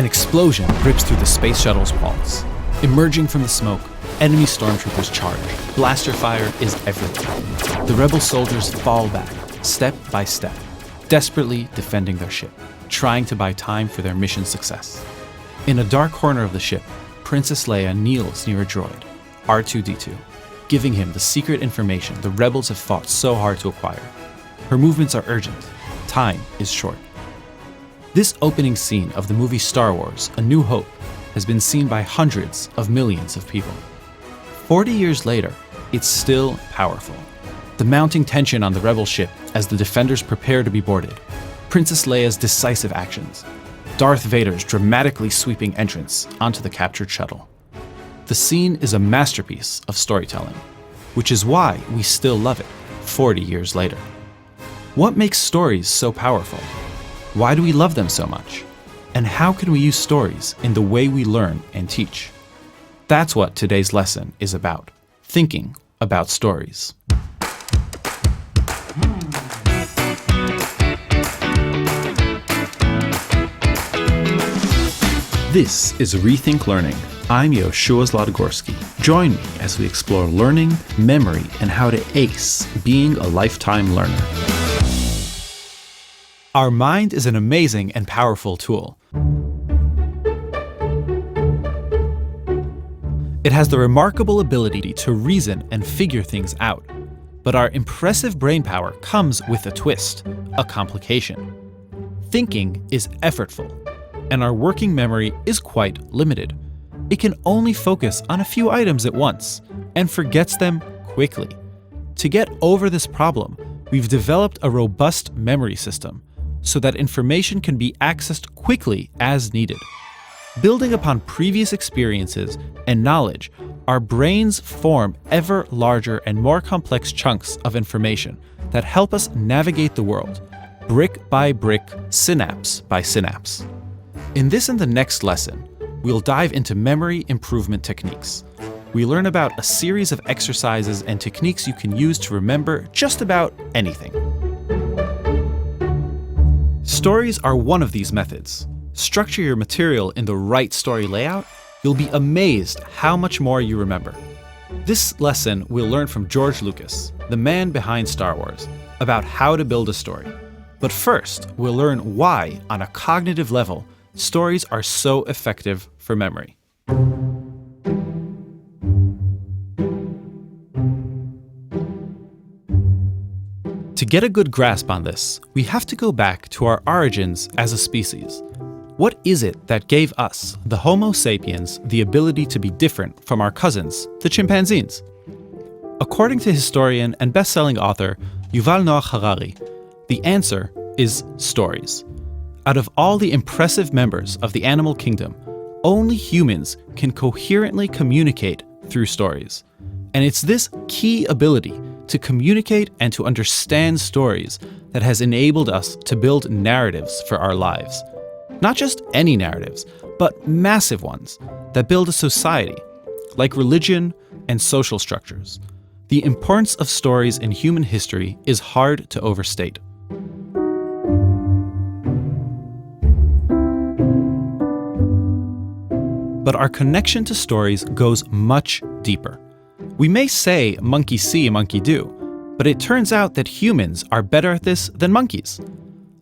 An explosion rips through the space shuttle's walls. Emerging from the smoke, enemy stormtroopers charge. Blaster fire is everywhere. The rebel soldiers fall back, step by step, desperately defending their ship, trying to buy time for their mission success. In a dark corner of the ship, Princess Leia kneels near a droid, R2-D2, giving him the secret information the rebels have fought so hard to acquire. Her movements are urgent. Time is short. This opening scene of the movie Star Wars: A New Hope has been seen by hundreds of millions of people. 40 years later, it's still powerful. The mounting tension on the rebel ship as the defenders prepare to be boarded, Princess Leia's decisive actions, Darth Vader's dramatically sweeping entrance onto the captured shuttle. The scene is a masterpiece of storytelling, which is why we still love it 40 years later. What makes stories so powerful? Why do we love them so much? And how can we use stories in the way we learn and teach? That's what today's lesson is about, thinking about stories. This is Rethink Learning. I'm Yoshua Zlatogorsky. Join me as we explore learning, memory, and how to ace being a lifetime learner. Our mind is an amazing and powerful tool. It has the remarkable ability to reason and figure things out. But our impressive brain power comes with a twist, a complication. Thinking is effortful, and our working memory is quite limited. It can only focus on a few items at once and forgets them quickly. To get over this problem, we've developed a robust memory system so that information can be accessed quickly as needed. Building upon previous experiences and knowledge, our brains form ever larger and more complex chunks of information that help us navigate the world, brick by brick, synapse by synapse. In this and the next lesson, we'll dive into memory improvement techniques. We learn about a series of exercises and techniques you can use to remember just about anything. Stories are one of these methods. Structure your material in the right story layout, you'll be amazed how much more you remember. This lesson we'll learn from George Lucas, the man behind Star Wars, about how to build a story. But first, we'll learn why, on a cognitive level, stories are so effective for memory. To get a good grasp on this, we have to go back to our origins as a species. What is it that gave us, the Homo sapiens, the ability to be different from our cousins, the chimpanzees? According to historian and best-selling author Yuval Noah Harari, the answer is stories. Out of all the impressive members of the animal kingdom, only humans can coherently communicate through stories. And it's this key ability to communicate and to understand stories that has enabled us to build narratives for our lives. Not just any narratives, but massive ones that build a society, like religion and social structures. The importance of stories in human history is hard to overstate. But our connection to stories goes much deeper. We may say monkey see, monkey do, but it turns out that humans are better at this than monkeys.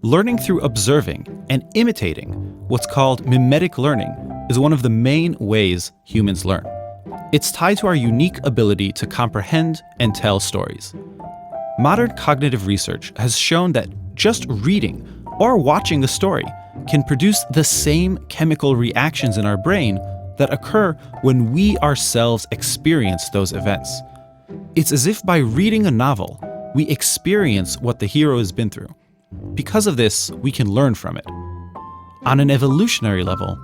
Learning through observing and imitating, what's called mimetic learning, is one of the main ways humans learn. It's tied to our unique ability to comprehend and tell stories. Modern cognitive research has shown that just reading or watching a story can produce the same chemical reactions in our brain that occur when we ourselves experience those events. It's as if by reading a novel, we experience what the hero has been through. Because of this, we can learn from it. On an evolutionary level,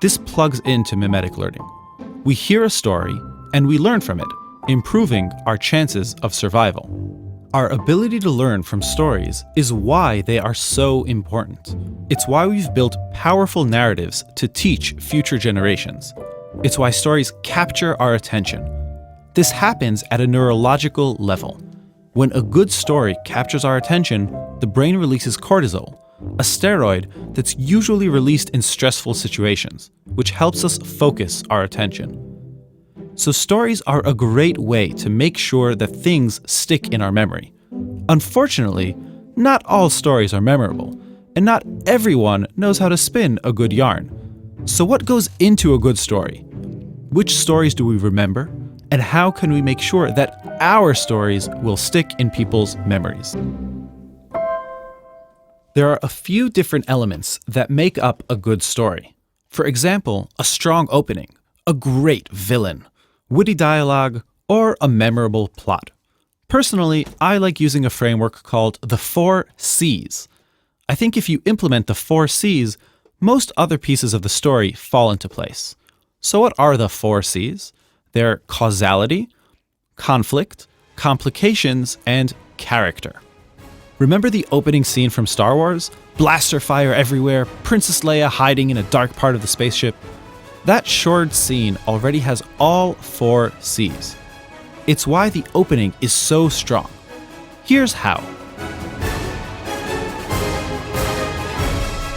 this plugs into mimetic learning. We hear a story and we learn from it, improving our chances of survival. Our ability to learn from stories is why they are so important. It's why we've built powerful narratives to teach future generations. It's why stories capture our attention. This happens at a neurological level. When a good story captures our attention, the brain releases cortisol, a steroid that's usually released in stressful situations, which helps us focus our attention. So stories are a great way to make sure that things stick in our memory. Unfortunately, not all stories are memorable, and not everyone knows how to spin a good yarn. So what goes into a good story? Which stories do we remember? And how can we make sure that our stories will stick in people's memories? There are a few different elements that make up a good story. For example, a strong opening, a great villain, witty dialogue, or a memorable plot. Personally, I like using a framework called the 4 C's. I think if you implement the 4 C's, most other pieces of the story fall into place. So what are the 4 C's? They're causality, conflict, complications, and character. Remember the opening scene from Star Wars? Blaster fire everywhere, Princess Leia hiding in a dark part of the spaceship. That short scene already has all 4 C's. It's why the opening is so strong. Here's how.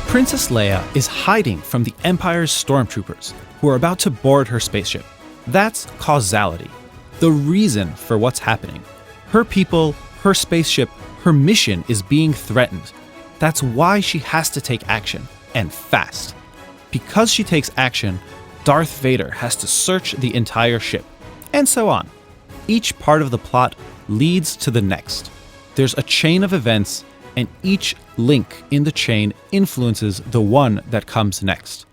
Princess Leia is hiding from the Empire's stormtroopers, who are about to board her spaceship. That's causality, the reason for what's happening. Her people, her spaceship, her mission is being threatened. That's why she has to take action, and fast. Because she takes action, Darth Vader has to search the entire ship, and so on. Each part of the plot leads to the next. There's a chain of events, and each link in the chain influences the one that comes next.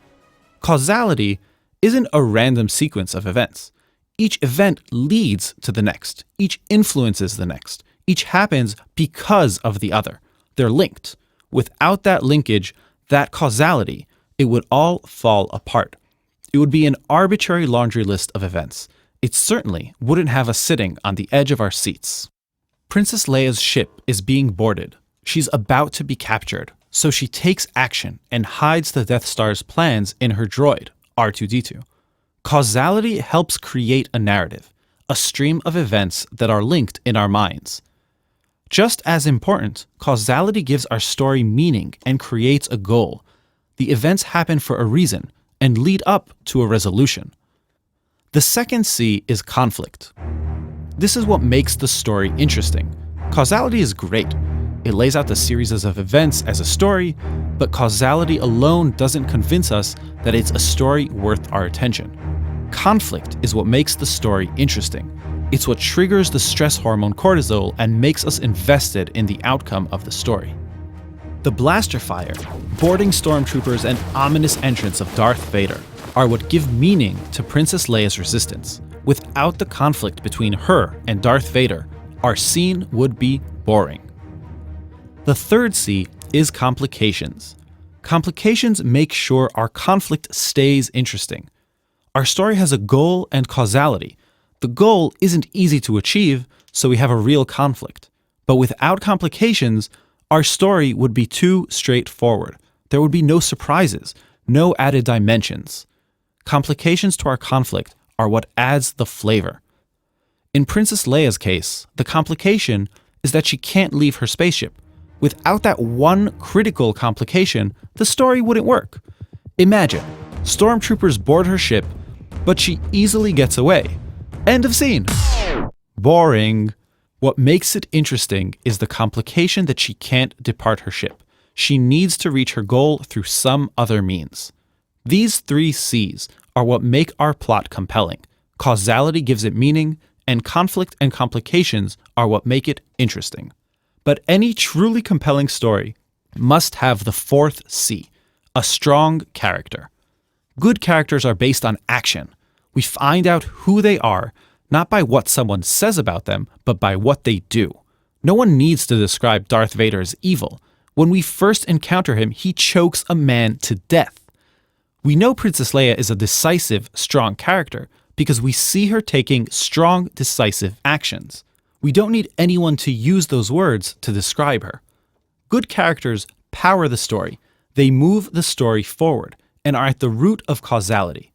Causality isn't a random sequence of events. Each event leads to the next. Each influences the next. Each happens because of the other. They're linked. Without that linkage, that causality, it would all fall apart. It would be an arbitrary laundry list of events. It certainly wouldn't have us sitting on the edge of our seats. Princess Leia's ship is being boarded. She's about to be captured, so she takes action and hides the Death Star's plans in her droid, R2-D2. Causality helps create a narrative, a stream of events that are linked in our minds. Just as important, causality gives our story meaning and creates a goal. The events happen for a reason and lead up to a resolution. The second C is conflict. This is what makes the story interesting. Causality is great. It lays out the series of events as a story, but causality alone doesn't convince us that it's a story worth our attention. Conflict is what makes the story interesting. It's what triggers the stress hormone cortisol and makes us invested in the outcome of the story. The blaster fire, boarding stormtroopers, and ominous entrance of Darth Vader are what give meaning to Princess Leia's resistance. Without the conflict between her and Darth Vader, our scene would be boring. The third C is complications. Complications make sure our conflict stays interesting. Our story has a goal and causality. The goal isn't easy to achieve, so we have a real conflict. But without complications, our story would be too straightforward. There would be no surprises, no added dimensions. Complications to our conflict are what adds the flavor. In Princess Leia's case, the complication is that she can't leave her spaceship. Without that one critical complication, the story wouldn't work. Imagine, stormtroopers board her ship, but she easily gets away. End of scene. Boring. What makes it interesting is the complication that she can't depart her ship. She needs to reach her goal through some other means. These 3 C's are what make our plot compelling. Causality gives it meaning, and conflict and complications are what make it interesting. But any truly compelling story must have the 4th C, a strong character. Good characters are based on action. We find out who they are, not by what someone says about them, but by what they do. No one needs to describe Darth Vader as evil. When we first encounter him, he chokes a man to death. We know Princess Leia is a decisive, strong character because we see her taking strong, decisive actions. We don't need anyone to use those words to describe her. Good characters power the story. They move the story forward and are at the root of causality.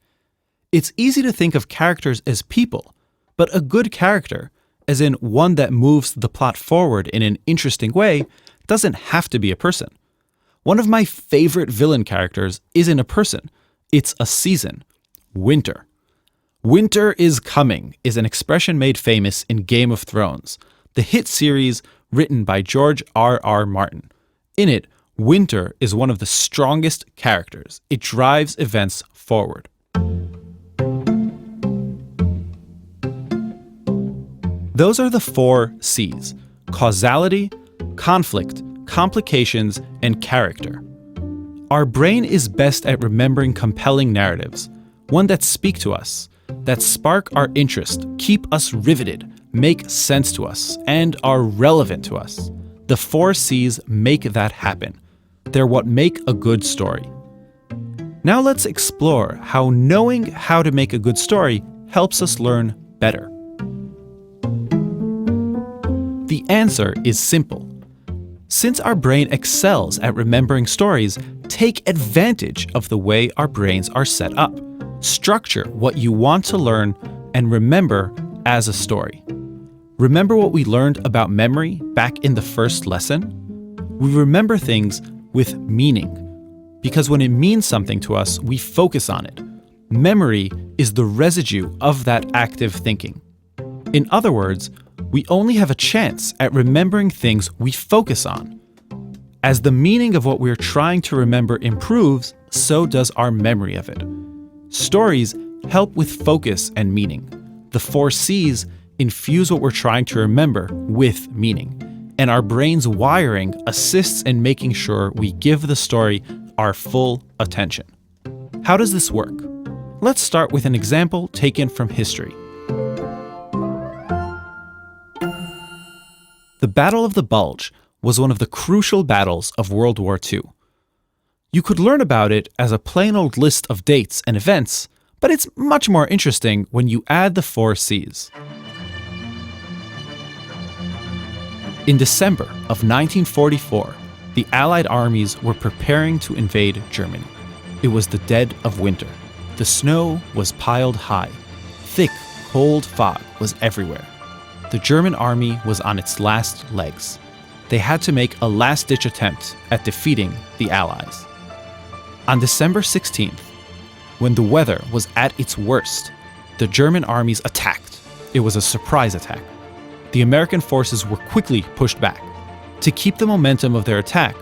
It's easy to think of characters as people, but a good character, as in one that moves the plot forward in an interesting way, doesn't have to be a person. One of my favorite villain characters isn't a person, it's a season. Winter. Winter is coming is an expression made famous in Game of Thrones, the hit series written by George R.R. Martin. In it, winter is one of the strongest characters. It drives events forward. Those are the 4 C's: causality, conflict, complications, and character. Our brain is best at remembering compelling narratives, one that speak to us, that spark our interest, keep us riveted, make sense to us, and are relevant to us. The 4 C's make that happen. They're what make a good story. Now let's explore how knowing how to make a good story helps us learn better. The answer is simple. Since our brain excels at remembering stories, take advantage of the way our brains are set up. Structure what you want to learn and remember as a story. Remember what we learned about memory back in the first lesson? We remember things with meaning, because when it means something to us, we focus on it. Memory is the residue of that active thinking. In other words, we only have a chance at remembering things we focus on. As the meaning of what we're trying to remember improves, so does our memory of it. Stories help with focus and meaning. The 4 C's infuse what we're trying to remember with meaning, and our brain's wiring assists in making sure we give the story our full attention. How does this work? Let's start with an example taken from history. The Battle of the Bulge was one of the crucial battles of World War II. You could learn about it as a plain old list of dates and events, but it's much more interesting when you add the 4 C's. In December of 1944, the Allied armies were preparing to invade Germany. It was the dead of winter. The snow was piled high. Thick, cold fog was everywhere. The German army was on its last legs. They had to make a last-ditch attempt at defeating the Allies. On December 16th, when the weather was at its worst, the German armies attacked. It was a surprise attack. The American forces were quickly pushed back. To keep the momentum of their attack,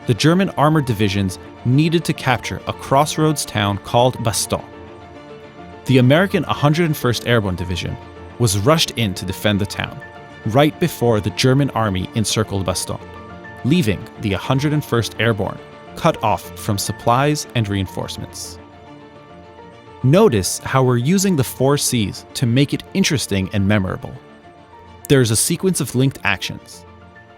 the German armored divisions needed to capture a crossroads town called Bastogne. The American 101st Airborne Division was rushed in to defend the town, right before the German army encircled Bastogne, leaving the 101st Airborne cut off from supplies and reinforcements. Notice how we're using the 4 C's to make it interesting and memorable. There's a sequence of linked actions.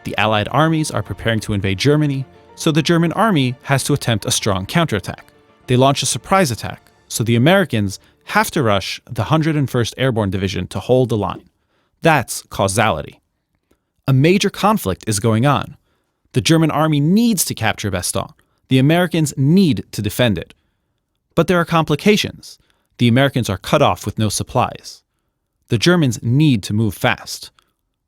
The Allied armies are preparing to invade Germany, so the German army has to attempt a strong counterattack. They launch a surprise attack, so the Americans have to rush the 101st Airborne Division to hold the line. That's causality. A major conflict is going on. The German army needs to capture Bastogne. The Americans need to defend it. But there are complications. The Americans are cut off with no supplies. The Germans need to move fast.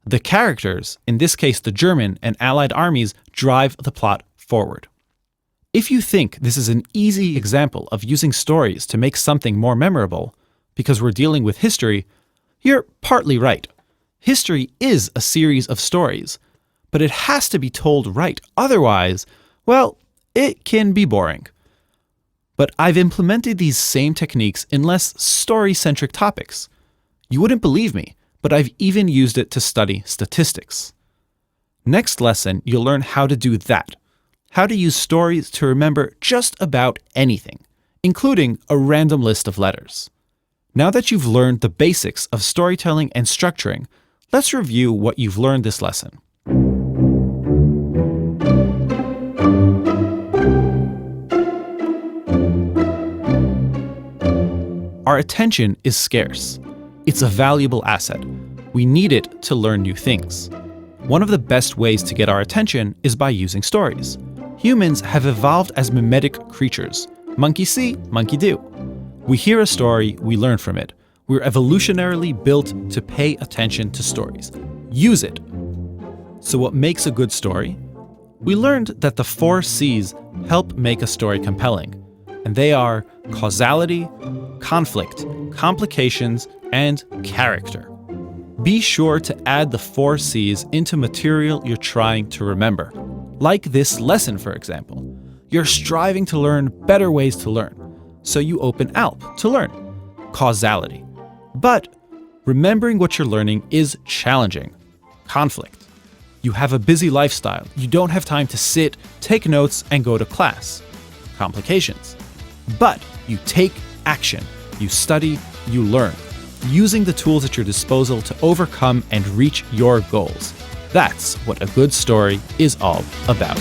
The characters, in this case the German and Allied armies, drive the plot forward. If you think this is an easy example of using stories to make something more memorable, because we're dealing with history, you're partly right. History is a series of stories, but it has to be told right. Otherwise, well, it can be boring. But I've implemented these same techniques in less story-centric topics. You wouldn't believe me, but I've even used it to study statistics. Next lesson, you'll learn how to do that. How to use stories to remember just about anything, including a random list of letters. Now that you've learned the basics of storytelling and structuring, let's review what you've learned this lesson. Our attention is scarce. It's a valuable asset. We need it to learn new things. One of the best ways to get our attention is by using stories. Humans have evolved as mimetic creatures. Monkey see, monkey do. We hear a story, we learn from it. We're evolutionarily built to pay attention to stories. Use it. So what makes a good story? We learned that the 4 C's help make a story compelling, and they are causality, conflict, complications, and character. Be sure to add the 4 C's into material you're trying to remember. Like this lesson, for example. You're striving to learn better ways to learn, so you open ALP to learn. Causality. But remembering what you're learning is challenging. Conflict. You have a busy lifestyle. You don't have time to sit, take notes, and go to class. Complications. But you take action. You study, you learn, using the tools at your disposal to overcome and reach your goals. That's what a good story is all about.